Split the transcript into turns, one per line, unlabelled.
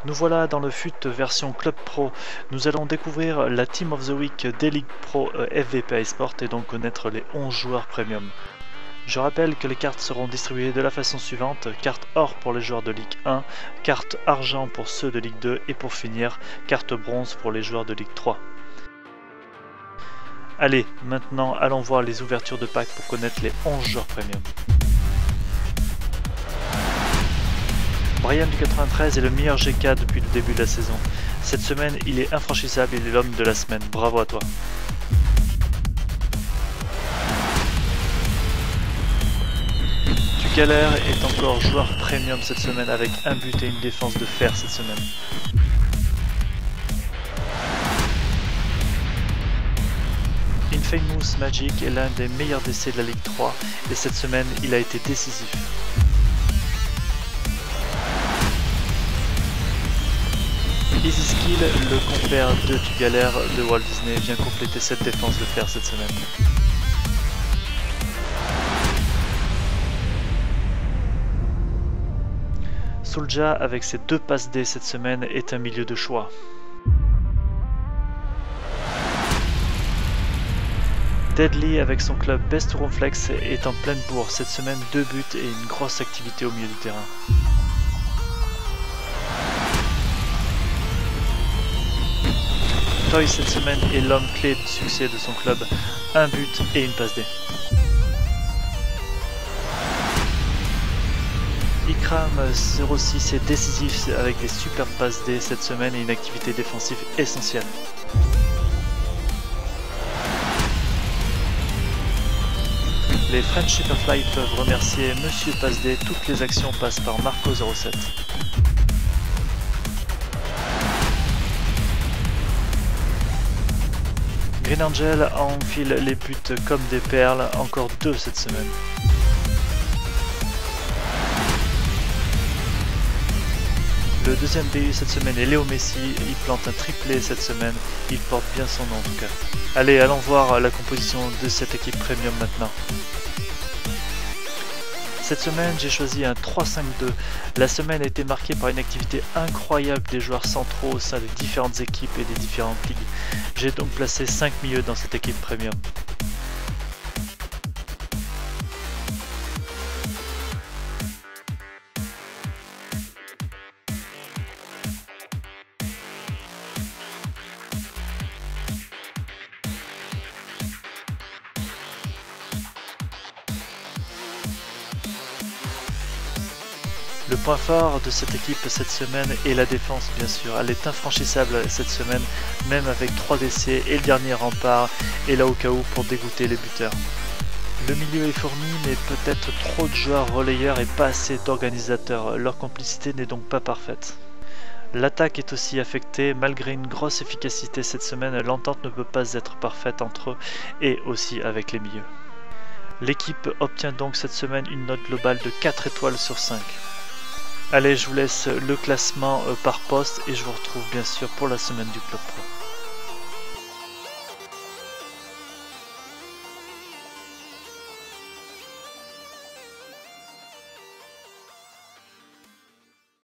Nous voilà dans le FUT version Club Pro. Nous allons découvrir la Team of the Week des Ligues Pro FVP eSport et donc connaître les 11 joueurs premium. Je rappelle que les cartes seront distribuées de la façon suivante: carte or pour les joueurs de Ligue 1, carte argent pour ceux de Ligue 2 et pour finir, carte bronze pour les joueurs de Ligue 3. Allez, maintenant allons voir les ouvertures de pack pour connaître les 11 joueurs premium. Brian du 93 est le meilleur GK depuis le début de la saison. Cette semaine, il est infranchissable, il est l'homme de la semaine. Bravo à toi. Tugaler est encore joueur premium cette semaine avec un but et une défense de fer cette semaine. Infamous Magic est l'un des meilleurs DC de la Ligue 3 et cette semaine, il a été décisif. Easy Skill, le compère de Tugaler de Walt Disney, vient compléter cette défense de fer cette semaine. Soulja, avec ses 2 passes D cette semaine, est un milieu de choix. Deadly, avec son club Best Ronflex, est en pleine bourre cette semaine, 2 buts et une grosse activité au milieu du terrain. Toy cette semaine est l'homme clé du succès de son club, 1 but et une passe D. Ikram 06 est décisif avec des super passes D cette semaine et une activité défensive essentielle. Les French Superfly peuvent remercier Monsieur Passe D, toutes les actions passent par Marco 07. Green Angel enfile les buts comme des perles, encore 2 cette semaine. Le deuxième BU cette semaine est Léo Messi, il plante un triplé cette semaine, il porte bien son nom en tout cas. Allez, allons voir la composition de cette équipe premium maintenant. Cette semaine, j'ai choisi un 3-5-2. La semaine a été marquée par une activité incroyable des joueurs centraux au sein des différentes équipes et des différentes ligues. J'ai donc placé 5 milieux dans cette équipe premium. Le point fort de cette équipe cette semaine est la défense bien sûr, elle est infranchissable cette semaine, même avec 3 DC et le dernier rempart est là au cas où pour dégoûter les buteurs. Le milieu est fourni mais peut-être trop de joueurs relayeurs et pas assez d'organisateurs, leur complicité n'est donc pas parfaite. L'attaque est aussi affectée, malgré une grosse efficacité cette semaine, l'entente ne peut pas être parfaite entre eux et aussi avec les milieux. L'équipe obtient donc cette semaine une note globale de 4 étoiles sur 5. Allez, je vous laisse le classement par poste et je vous retrouve bien sûr pour la semaine du Club Pro.